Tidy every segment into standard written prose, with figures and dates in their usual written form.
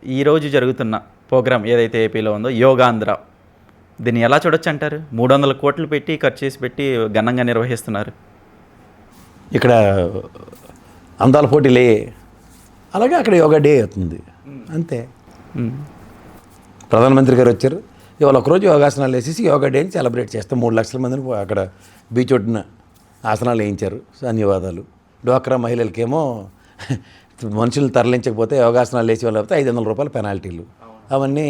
ఈరోజు జరుగుతున్న ప్రోగ్రామ్ ఏదైతే ఏపీలో ఉందో యోగాంధ్ర, దీన్ని ఎలా చూడొచ్చు అంటారు? 300 కోట్లు పెట్టి ఖర్చు చేసి పెట్టి ఘనంగా నిర్వహిస్తున్నారు. ఇక్కడ అందాల పోటీలే, అలాగే అక్కడ యోగా డే అవుతుంది అంతే. ప్రధానమంత్రి గారు వచ్చారు, ఇవాళ ఒకరోజు యోగాసనాలు వేసేసి యోగా డేని సెలబ్రేట్ చేస్తాం. 3 లక్షల మందిని అక్కడ బీచ్ ఒడ్డున ఆసనాలు వేయించారు. ధన్యవాదాలు. డ్వాక్రా మహిళలకేమో మనుషులు తరలించకపోతే యోగాసనాలు వేసి వాళ్ళు అయితే 500 రూపాయల పెనాల్టీలు, అవన్నీ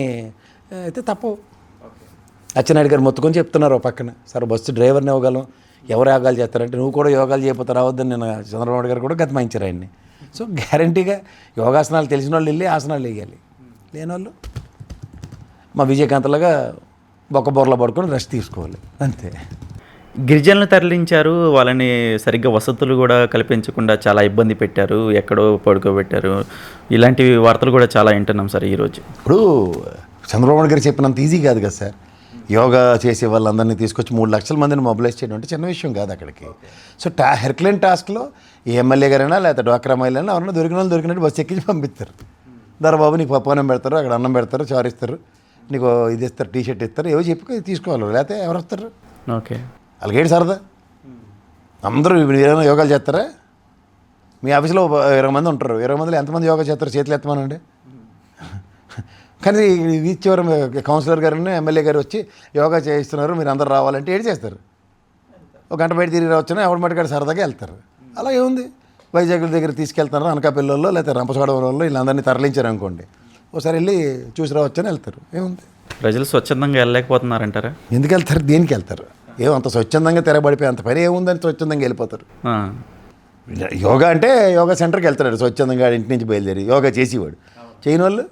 అయితే తప్పవు. అచ్చెన్నాయుడు గారు మొత్తుకొని చెప్తున్నారు పక్కన, సార్ బస్సు డ్రైవర్ని ఇవ్వగలం, ఎవరు యోగాలు చేస్తారంటే నువ్వు కూడా యోగాలు చేయకపోతే రావద్దని నేను చంద్రబాబు గారు కూడా గతమాయించారు ఆయన్ని. సో గ్యారంటీగా యోగాసనాలు తెలిసిన వాళ్ళు వెళ్ళి ఆసనాలు వేయాలి, లేని వాళ్ళు మా విజయకాంత్లాగా బొక్క బొర్రలో పడుకొని రెస్ట్ తీసుకోవాలి అంతే. గిరిజనులు తరలించారు, వాళ్ళని సరిగ్గా వసతులు కూడా కల్పించకుండా చాలా ఇబ్బంది పెట్టారు, ఎక్కడో పడుకోబెట్టారు, ఇలాంటి వార్తలు కూడా చాలా వింటున్నాం సార్ ఈరోజు. ఇప్పుడు చంద్రబాబు గారు చెప్పినంత ఈజీ కాదు కదా సార్. యోగా చేసే వాళ్ళందరినీ తీసుకొచ్చి 3 లక్షల మందిని మొబిలైజ్ చేయడం అంటే చిన్న విషయం కాదు అక్కడికి. సో హెర్క్లైన్ టాస్క్లో ఏ ఎమ్మెల్యే గారైనా లేకపోతే డ్వాక్రా మహిళైనా ఎవరైనా దొరికిన వాళ్ళు దొరికినట్టు బస్సు ఎక్కించి పంపిస్తారు. బాబు నీకు పప్పు పెడతారు, అక్కడ అన్నం పెడతారు, చారు ఇస్తారు, నీకు ఇది ఇస్తారు, టీషర్ట్ ఇస్తారు, ఏవో చెప్పి తీసుకోవాలి, లేకపోతే ఎవరు వస్తారు? ఓకే, వాళ్ళకేంటి సరదా? అందరూ ఏదైనా యోగాలు చేస్తారా? మీ ఆఫీస్లో 20 మంది ఉంటారు, 20 మందిలో ఎంతమంది యోగా చేస్తారు? చేతులు ఎత్తమానండి. కానీ ఈ చివరి కౌన్సిలర్ గారిని ఎమ్మెల్యే గారు వచ్చి యోగా చేయిస్తున్నారు, మీరు అందరు రావాలంటే ఏడు చేస్తారు. ఒక గంట బయట తిరిగి రావచ్చునా ఎవరి మటుకాడు సరదాగా వెళ్తారు. అలా ఏముంది, వైజాగ్ దగ్గర తీసుకెళ్తున్నారు, అనకాపల్లిలో లేకపోతే రంపచోడవరంలో వీళ్ళందరినీ తరలించారు అనుకోండి, ఒకసారి వెళ్ళి చూసి రావచ్చని వెళ్తారు. ఏముంది, ప్రజలు స్వచ్ఛందంగా వెళ్ళలేకపోతున్నారంటారా? ఎందుకు వెళ్తారు, దేనికి వెళ్తారు? అంత స్వచ్ఛందంగా తిరగబడిపోయి అంత పని ఏముందని స్వచ్ఛందంగా వెళ్ళిపోతారు. యోగా అంటే యోగా సెంటర్కి వెళ్తాడు స్వచ్ఛందంగా, ఇంటి నుంచి బయలుదేరి యోగా చేసేవాడు. చేయని వాళ్ళు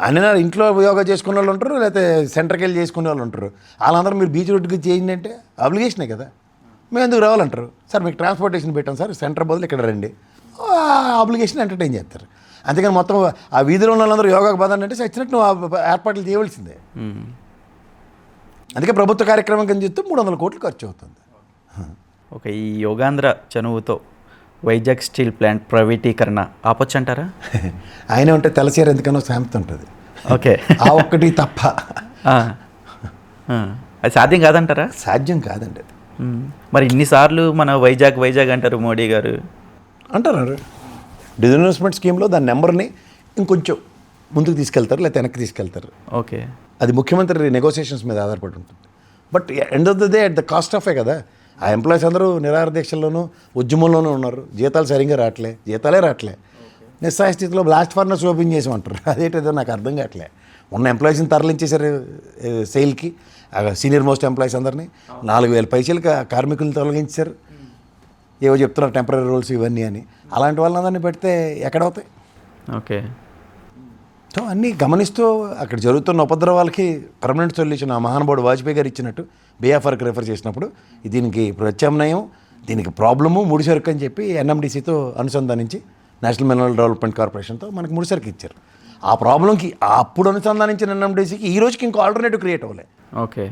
అన్నీ ఇంట్లో యోగా చేసుకునే వాళ్ళు ఉంటారు, లేకపోతే సెంటర్కి వెళ్ళి చేసుకునే వాళ్ళు ఉంటారు. వాళ్ళందరూ మీరు బీచ్ రోడ్డుకి చేయండి అంటే అబ్లిగేషనే కదా. మేము ఎందుకు రావాలంటారు? సార్ మీకు ట్రాన్స్పోర్టేషన్ పెట్టాం సార్, సెంటర్ బదులు ఇక్కడ రండి, అబ్లిగేషన్ ఎంటర్టైన్ చేస్తారు. అంతేకాని మొత్తం ఆ వీధిలో ఉన్న వాళ్ళందరూ యోగాకు పదండి అంటే చచ్చినట్టు నువ్వు ఏర్పాట్లు చేయవలసిందే. అందుకే ప్రభుత్వ కార్యక్రమం కింద చెప్తే 300 కోట్లు ఖర్చు అవుతుంది. ఓకే, ఈ యోగాంధ్ర చనువుతో వైజాగ్ స్టీల్ ప్లాంట్ ప్రైవేటీకరణ ఆపొచ్చు అంటారా? ఆయన ఉంటే తెలచీర ఎందుకనో సామెత ఉంటుంది. ఓకే, ఆ ఒక్కటి తప్ప అది సాధ్యం కాదంటారా? సాధ్యం కాదండి అది. మరి ఇన్నిసార్లు మన వైజాగ్ అంటారు మోడీ గారు అంటారు. డిజిన్వెస్ట్మెంట్ స్కీమ్లో దాని నెంబర్ని ఇంకొంచెం ముందుకు తీసుకెళ్తారు, లేకపోతే వెనక్కి తీసుకెళ్తారు. ఓకే, అది ముఖ్యమంత్రి నెగోసియేషన్స్ మీద ఆధారపడి ఉంటుంది. But end of the day at the cost ఆఫే కదా. ఆ ఎంప్లాయీస్ అందరూ నిరాహార దీక్షల్లోనూ ఉద్యమంలోనూ ఉన్నారు, జీతాలు సరిగ్గా జీతాలే రావట్లే. నిస్సహాయ స్థితిలో బ్లాస్ట్ ఫర్నెస్ ఓపెన్ చేసామంటారు, అదేంటిదో నాకు అర్థం కావట్లే. ఉన్న ఎంప్లాయీస్ని తరలించేశారు సెయిల్కి, సీనియర్ మోస్ట్ ఎంప్లాయీస్ అందరినీ 4000 పైసలకి కార్మికులను తొలగించారు. ఏవో చెప్తున్నారు టెంపరీ రూల్స్ ఇవన్నీ అని. అలాంటి వాళ్ళందరినీ పెడితే ఎక్కడవుతాయి? ఓకే, సో అన్నీ గమనిస్తూ అక్కడ జరుగుతున్న ఉపద్రవాలకి పర్మనెంట్ సొల్యూషన్ ఆ మహానుభావుడు వాజ్పేయి గారు ఇచ్చినట్టు బీఎఫ్ఆర్కి రెఫర్ చేసినప్పుడు దీనికి ప్రత్యామ్నాయం, దీనికి ప్రాబ్లము ముడిసరుకు అని చెప్పి ఎన్ఎండిసితో అనుసంధానించి నేషనల్ మినరల్ డెవలప్మెంట్ కార్పొరేషన్తో మనకు ముడిసరుకు ఇచ్చారు. ఆ ప్రాబ్లంకి అప్పుడు అనుసంధానించిన ఎన్ఎండిసికి ఈ రోజుకి ఇంకో ఆల్టర్నేటివ్ క్రియేట్ అవ్వలే. ఓకే,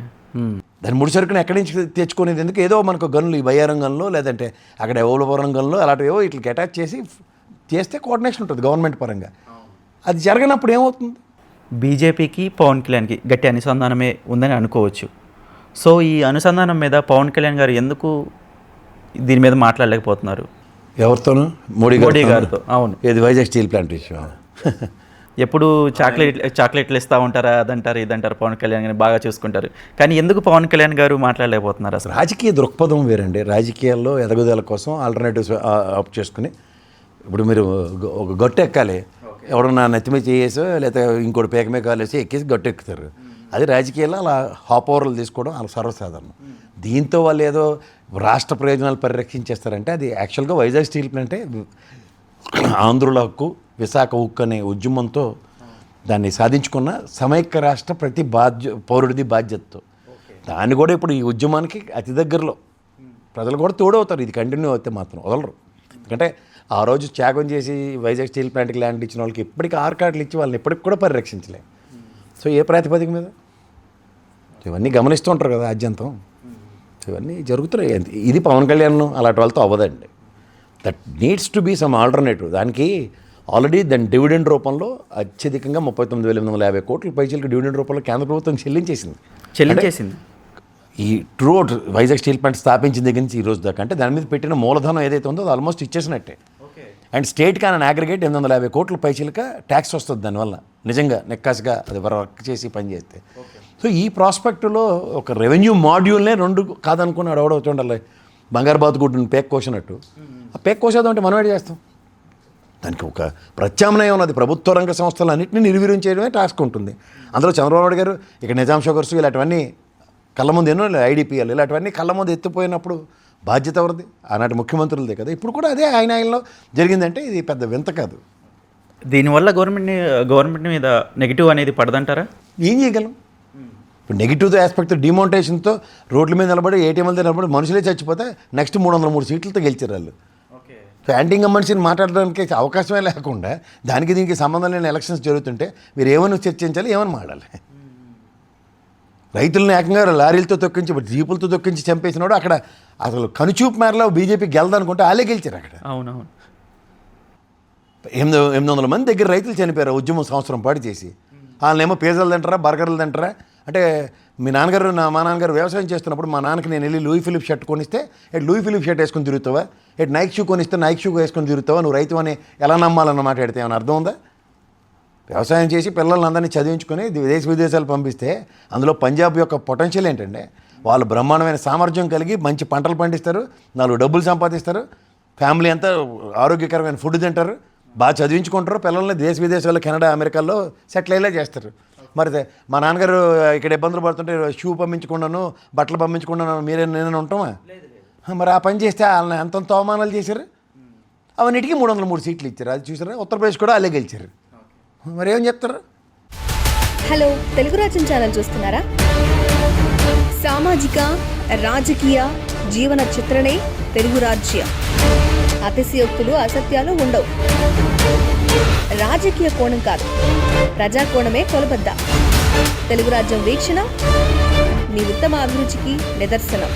దాని ముడిసరుకుని ఎక్కడి నుంచి తెచ్చుకునేది ఎందుకు? ఏదో మనకు గన్నులు ఈ బయ్యారంగంలో లేదంటే అక్కడ ఎవలవరంగంలో అలాంటివేవో వీటికి అటాచ్ చేస్తే కోఆర్డినేషన్ ఉంటుంది గవర్నమెంట్ పరంగా. అది జరగనప్పుడు ఏమవుతుంది? బీజేపీకి పవన్ కళ్యాణ్కి గట్టి అనుసంధానమే ఉందని అనుకోవచ్చు. సో ఈ అనుసంధానం మీద పవన్ కళ్యాణ్ గారు ఎందుకు దీని మీద మాట్లాడలేకపోతున్నారు? ఎవరితోనూ? మోడీ గారితో. అవును, ఏది వైజాగ్ స్టీల్ ప్లాంట్ విషయం. ఎప్పుడు చాక్లెట్లు ఇస్తూ ఉంటారా, అదంటారు ఇదంటారు, పవన్ కళ్యాణ్ గారిని బాగా చూసుకుంటారు, కానీ ఎందుకు పవన్ కళ్యాణ్ గారు మాట్లాడలేకపోతున్నారు? అసలు రాజకీయ దృక్పథం వేరండి. రాజకీయాల్లో ఎదగుదల కోసం ఆల్టర్నేటివ్స్ ఆప్ చేసుకుని, ఇప్పుడు మీరు ఒక గట్టు ఎక్కాలి, ఎవడన్నా నెత్తిమీ చేయేసో లేకపోతే ఇంకోటి పేకమే కాలేసి ఎక్కేసి గట్టు ఎక్కుతారు. అది రాజకీయాల్లో అలా హాప్ ఓవర్లు తీసుకోవడం అలా సర్వసాధారణం. దీంతో వాళ్ళు ఏదో రాష్ట్ర ప్రయోజనాలు పరిరక్షించేస్తారంటే అది యాక్చువల్గా వైజాగ్ స్టీల్ ప్లాంటే ఆంధ్రుల హక్కు, విశాఖ ఉక్కు అనే ఉద్యమంతో దాన్ని సాధించుకున్న సమైక్య రాష్ట్ర ప్రతి పౌరుడిది బాధ్యతతో. దాన్ని కూడా ఇప్పుడు ఈ ఉద్యమానికి అతి దగ్గరలో ప్రజలు కూడా తోడవుతారు. ఇది కంటిన్యూ అవుతే మాత్రం వదలరు. ఎందుకంటే ఆ రోజు త్యాగం చేసి వైజాగ్ స్టీల్ ప్లాంట్కి ల్యాండ్ ఇచ్చిన వాళ్ళకి ఇప్పటికీ 6 కార్డులు ఇచ్చి వాళ్ళని ఇప్పటికి కూడా పరిరక్షించలే. సో ఏ ప్రాతిపదిక మీద? ఇవన్నీ గమనిస్తూ ఉంటారు కదా ఆద్యంతం. ఇవన్నీ జరుగుతున్నాయి. ఇది పవన్ కళ్యాణ్ అలాంటి వాళ్ళతో అవ్వదండి. That needs to be some alternative. దానికి ఆల్రెడీ దాని డివిడెండ్ రూపంలో అత్యధికంగా 39,850 కోట్ల పైచీలకు డివిడెండ్ రూపంలో కేంద్ర ప్రభుత్వం చెల్లించేసింది. ఈ ట్రూఅవుట్ వైజాగ్ స్టీల్ ప్లాంట్ స్థాపించిన దగ్గర నుంచి ఈ రోజు దాకా అంటే దాని మీద పెట్టిన మూలధనం ఏదైతే ఉందో అది ఆల్మోస్ట్ ఇచ్చేసినట్టే. అండ్ స్టేట్కి ఆయన అగ్రిగేట్ 850 కోట్ల పైచీలక ట్యాక్స్ వస్తుంది దానివల్ల, నిజంగా నెక్కాసుగా అది వర్క్ చేసి పని చేస్తే. సో ఈ ప్రాస్పెక్టులో ఒక రెవెన్యూ మాడ్యూల్నే 2 కాదనుకున్నాడు ఎవడవుతుండాలి, బంగారు బాతుగుడ్డుని పేక్ కోసినట్టు. ఆ పేక్ కోసేద్దాం అంటే మనం ఏం చేస్తాం? దానికి ఒక ప్రత్యామ్నాయం ఉన్నది. ప్రభుత్వ రంగ సంస్థలు అన్నింటినీ నిర్వీర్యం చేయడమే టాస్క్ ఉంటుంది. అందులో చంద్రబాబు నాయుడు గారు ఇక్కడ నిజాం షుగర్స్ ఇలాంటివన్నీ కళ్ళ ముందు ఎన్నో ఐడిపిఎల్ ఇలాంటివన్నీ కళ్ళ ముందు ఎత్తిపోయినప్పుడు బాధ్యత ఎవరిది? ఆనాటి ముఖ్యమంత్రులదే కదా. ఇప్పుడు కూడా అదే ఆయనలో జరిగిందంటే ఇది పెద్ద వింత కాదు. దీనివల్ల గవర్నమెంట్ మీద నెగిటివ్ అనేది పడదంటారా? ఏం చేయగలం? ఇప్పుడు నెగిటివ్ ఆస్పెక్ట్ డిమోనిటైజేషన్తో రోడ్ల మీద నిలబడి ఏటీఎంలతో నిలబడి మనుషులే చచ్చిపోతే నెక్స్ట్ 303 సీట్లతో గెలిచారు వాళ్ళు. సో యాంటీ మనిషిని మాట్లాడడానికి అవకాశమే లేకుండా దానికి దీనికి సంబంధం లేని ఎలక్షన్స్ జరుగుతుంటే మీరు ఏమని చర్చించాలి, ఏమని మాట్లాడాలి? రైతులను ఏకంగా లారీలతో తొక్కించి జీపులతో తొక్కించి చంపేసినాడు. అక్కడ అసలు కనుచూపు మేరలో బీజేపీ గెలదనుకుంటే వాళ్ళే గెలిచారు అక్కడ. అవునవును. 800 మంది దగ్గర రైతులు చనిపోయారు ఉద్యమం సంవత్సరం పాటు చేసి. వాళ్ళనేమో పిజ్జాలు తింటారా, బర్గర్లు తింటారా అంటే మా నాన్నగారు వ్యవసాయం చేస్తున్నప్పుడు మా నాన్నకి నేను వెళ్ళి లూయి ఫిలిప్ షర్ట్ కొనిస్తే లూయి ఫిలిప్ షర్ట్ వేసుకొని తిరుగుతావా, నైక్ షూ కొనిస్తే నైక్ షూ వేసుకొని తిరుగుతావా, నువ్వు రైతు అని ఎలా నమ్మాలన్న మాట్లాడితే ఏమైనా అర్థం ఉందా? వ్యవసాయం చేసి పిల్లలందరినీ చదివించుకొని దేశ విదేశాలు పంపిస్తే అందులో పంజాబ్ యొక్క పొటెన్షియల్ ఏంటంటే వాళ్ళు బ్రహ్మాండమైన సామర్థ్యం కలిగి మంచి పంటలు పండిస్తారు, 4 డబ్బులు సంపాదిస్తారు, ఫ్యామిలీ అంతా ఆరోగ్యకరమైన ఫుడ్ తింటారు, బాగా చదివించుకుంటారు, పిల్లల్ని దేశ విదేశాల్లో కెనడా అమెరికాల్లో సెటిల్ అయ్యేలా చేస్తారు. మరి మా నాన్నగారు ఇక్కడ ఇబ్బందులు పడుతుంటే షూ పంపించకుండాను బట్టలు పంపించకుండాను నేను ఉంటామా? మరి ఆ పని చేస్తే వాళ్ళని ఎంతంత అవమానాలు చేశారు. అవన్నిటికీ 303 సీట్లు ఇచ్చారు. అది చూసారా? ఉత్తరప్రదేశ్ కూడా అలాగే గెలిచారు. మరి ఏం చెప్తారు? హలో, తెలుగు రాజ్యం ఛానల్ చూస్తున్నారా? సామాజిక రాజకీయ జీవన చిత్రణే తెలుగు రాజ్యం. అతిశయోక్తులు అసత్యాలు ఉండవు. రాజకీయ కోణం కాదు, ప్రజా కోణమే కొలబద్ద. తెలుగు రాజ్యం వీక్షణ మీ ఉత్తమ అభిరుచికి నిదర్శనం.